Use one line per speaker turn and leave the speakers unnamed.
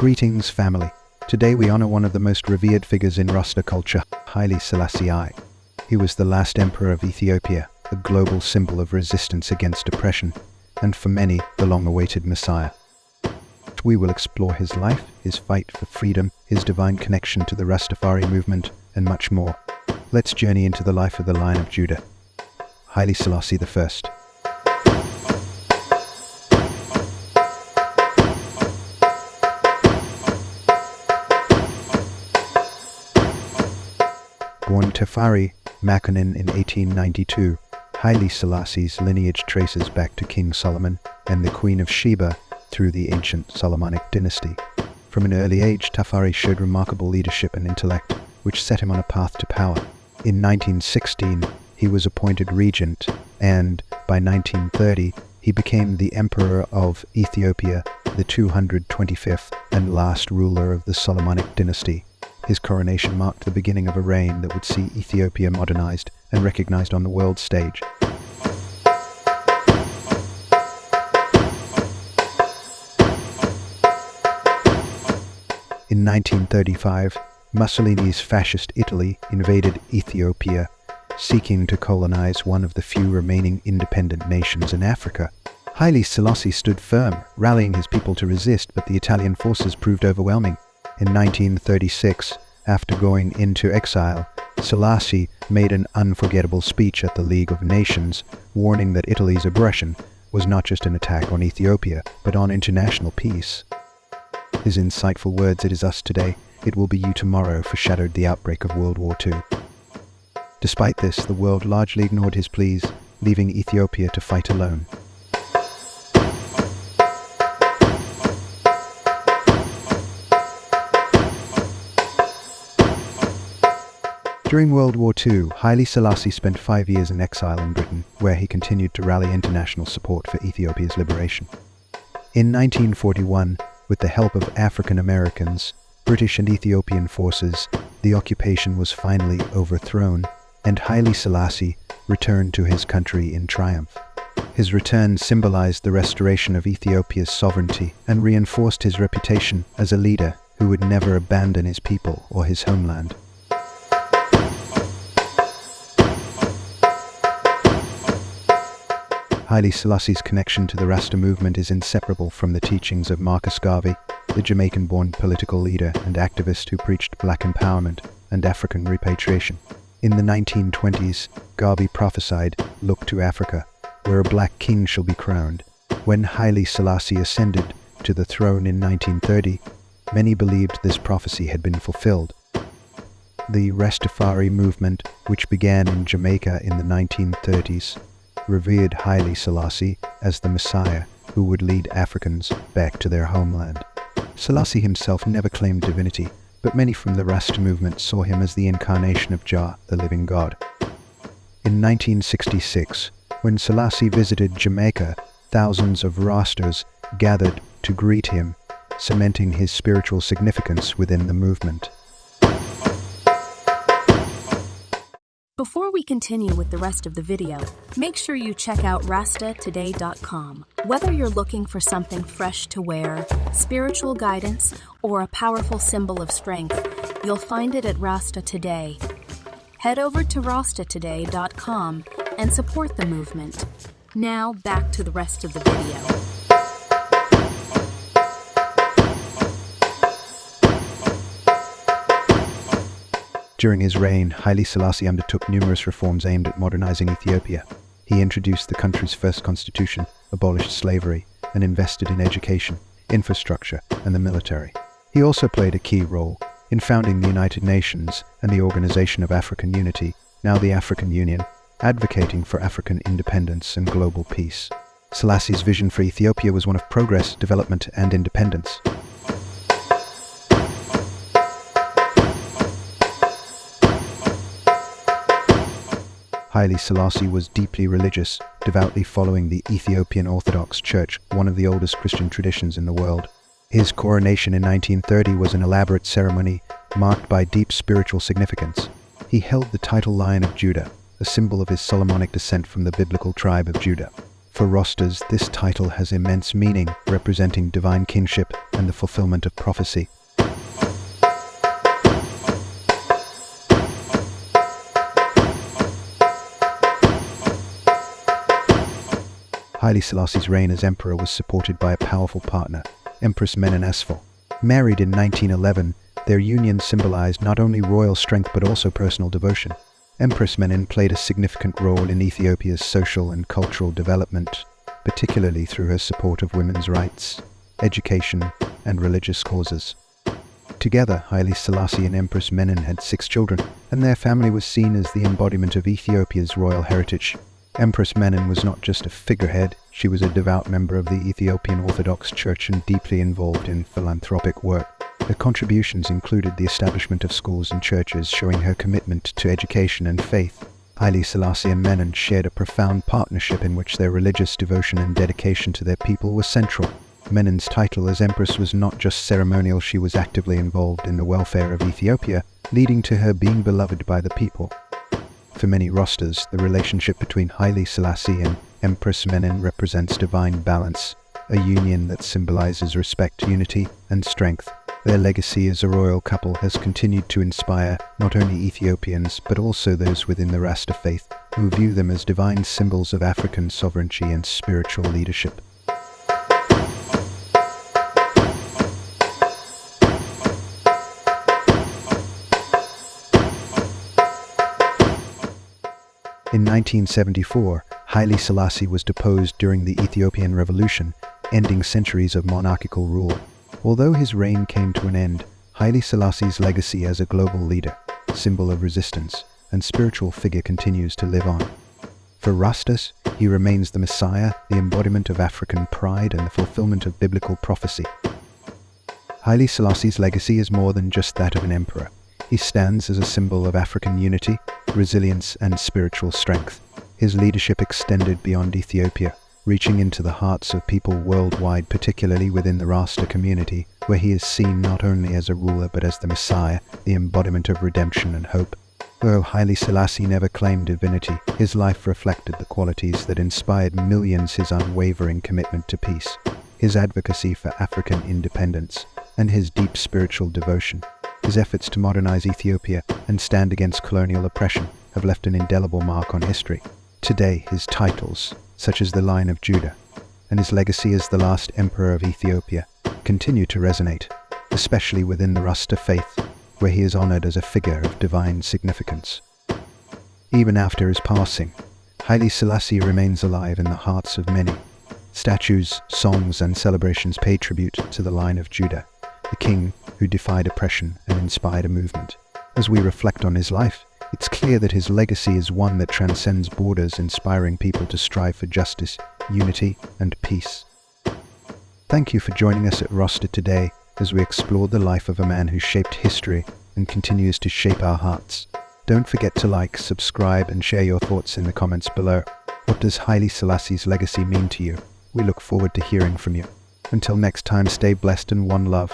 Greetings, family. Today we honor one of the most revered figures in Rasta culture, Haile Selassie. He was the last emperor of Ethiopia, a global symbol of resistance against oppression, and for many, the long-awaited Messiah. We will explore his life, his fight for freedom, his divine connection to the Rastafari movement, and much more. Let's journey into the life of the Lion of Judah, Haile Selassie I. Born Tefari Makonnen in 1892, Haile Selassie's lineage traces back to King Solomon and the Queen of Sheba through the ancient Solomonic dynasty. From an early age, Tefari showed remarkable leadership and intellect, which set him on a path to power. In 1916, he was appointed regent, and by 1930, he became the Emperor of Ethiopia, the 225th and last ruler of the Solomonic dynasty. His coronation marked the beginning of a reign that would see Ethiopia modernized and recognized on the world stage. In 1935, Mussolini's fascist Italy invaded Ethiopia, seeking to colonize one of the few remaining independent nations in Africa. Haile Selassie stood firm, rallying his people to resist, but the Italian forces proved overwhelming. In 1936, after going into exile, Selassie made an unforgettable speech at the League of Nations, warning that Italy's aggression was not just an attack on Ethiopia, but on international peace. His insightful words, "It is us today, it will be you tomorrow," foreshadowed the outbreak of World War II. Despite this, the world largely ignored his pleas, leaving Ethiopia to fight alone. During World War II, Haile Selassie spent 5 years in exile in Britain, where he continued to rally international support for Ethiopia's liberation. In 1941, with the help of African Americans, British and Ethiopian forces, the occupation was finally overthrown, and Haile Selassie returned to his country in triumph. His return symbolized the restoration of Ethiopia's sovereignty and reinforced his reputation as a leader who would never abandon his people or his homeland. Haile Selassie's connection to the Rasta movement is inseparable from the teachings of Marcus Garvey, the Jamaican-born political leader and activist who preached black empowerment and African repatriation. In the 1920s, Garvey prophesied, "Look to Africa, where a black king shall be crowned." When Haile Selassie ascended to the throne in 1930, many believed this prophecy had been fulfilled. The Rastafari movement, which began in Jamaica in the 1930s, revered Haile Selassie as the Messiah who would lead Africans back to their homeland. Selassie himself never claimed divinity, but many from the Rasta movement saw him as the incarnation of Jah, the living God. In 1966, when Selassie visited Jamaica, thousands of Rastas gathered to greet him, cementing his spiritual significance within the movement.
Before we continue with the rest of the video, make sure you check out rastatoday.com. Whether you're looking for something fresh to wear, spiritual guidance, or a powerful symbol of strength, you'll find it at Rasta Today. Head over to rastatoday.com and support the movement. Now back to the rest of the video.
During his reign, Haile Selassie undertook numerous reforms aimed at modernizing Ethiopia. He introduced the country's first constitution, abolished slavery, and invested in education, infrastructure, and the military. He also played a key role in founding the United Nations and the Organization of African Unity, now the African Union, advocating for African independence and global peace. Selassie's vision for Ethiopia was one of progress, development, and independence. Haile Selassie was deeply religious, devoutly following the Ethiopian Orthodox Church, one of the oldest Christian traditions in the world. His coronation in 1930 was an elaborate ceremony marked by deep spiritual significance. He held the title Lion of Judah, a symbol of his Solomonic descent from the biblical tribe of Judah. For Rastas, this title has immense meaning, representing divine kinship and the fulfillment of prophecy. Haile Selassie's reign as emperor was supported by a powerful partner, Empress Menen Asfaw. Married in 1911, their union symbolized not only royal strength but also personal devotion. Empress Menen played a significant role in Ethiopia's social and cultural development, particularly through her support of women's rights, education, and religious causes. Together, Haile Selassie and Empress Menen had 6 children, and their family was seen as the embodiment of Ethiopia's royal heritage. Empress Menen was not just a figurehead, she was a devout member of the Ethiopian Orthodox Church and deeply involved in philanthropic work. Her contributions included the establishment of schools and churches, showing her commitment to education and faith. Haile Selassie and Menen shared a profound partnership in which their religious devotion and dedication to their people were central. Menen's title as empress was not just ceremonial, she was actively involved in the welfare of Ethiopia, leading to her being beloved by the people. For many Rastas, the relationship between Haile Selassie and Empress Menen represents divine balance, a union that symbolizes respect, unity, and strength. Their legacy as a royal couple has continued to inspire not only Ethiopians but also those within the Rasta faith, who view them as divine symbols of African sovereignty and spiritual leadership. In 1974, Haile Selassie was deposed during the Ethiopian Revolution, ending centuries of monarchical rule. Although his reign came to an end, Haile Selassie's legacy as a global leader, symbol of resistance, and spiritual figure continues to live on. For Rastas, he remains the Messiah, the embodiment of African pride and the fulfillment of biblical prophecy. Haile Selassie's legacy is more than just that of an emperor. He stands as a symbol of African unity, resilience, and spiritual strength. His leadership extended beyond Ethiopia, reaching into the hearts of people worldwide, particularly within the Rasta community, where he is seen not only as a ruler but as the Messiah, the embodiment of redemption and hope. Though Haile Selassie never claimed divinity, his life reflected the qualities that inspired millions: his unwavering commitment to peace, his advocacy for African independence, and his deep spiritual devotion. His efforts to modernize Ethiopia and stand against colonial oppression have left an indelible mark on history. Today, his titles, such as the Line of Judah, and his legacy as the last emperor of Ethiopia, continue to resonate, especially within the Rasta faith, where he is honored as a figure of divine significance. Even after his passing, Haile Selassie remains alive in the hearts of many. Statues, songs, and celebrations pay tribute to the Line of Judah, the king who defied oppression and inspired a movement. As we reflect on his life, it's clear that his legacy is one that transcends borders, inspiring people to strive for justice, unity, and peace. Thank you for joining us at Rasta today as we explored the life of a man who shaped history and continues to shape our hearts. Don't forget to like, subscribe, and share your thoughts in the comments below. What does Haile Selassie's legacy mean to you? We look forward to hearing from you. Until next time, stay blessed and one love.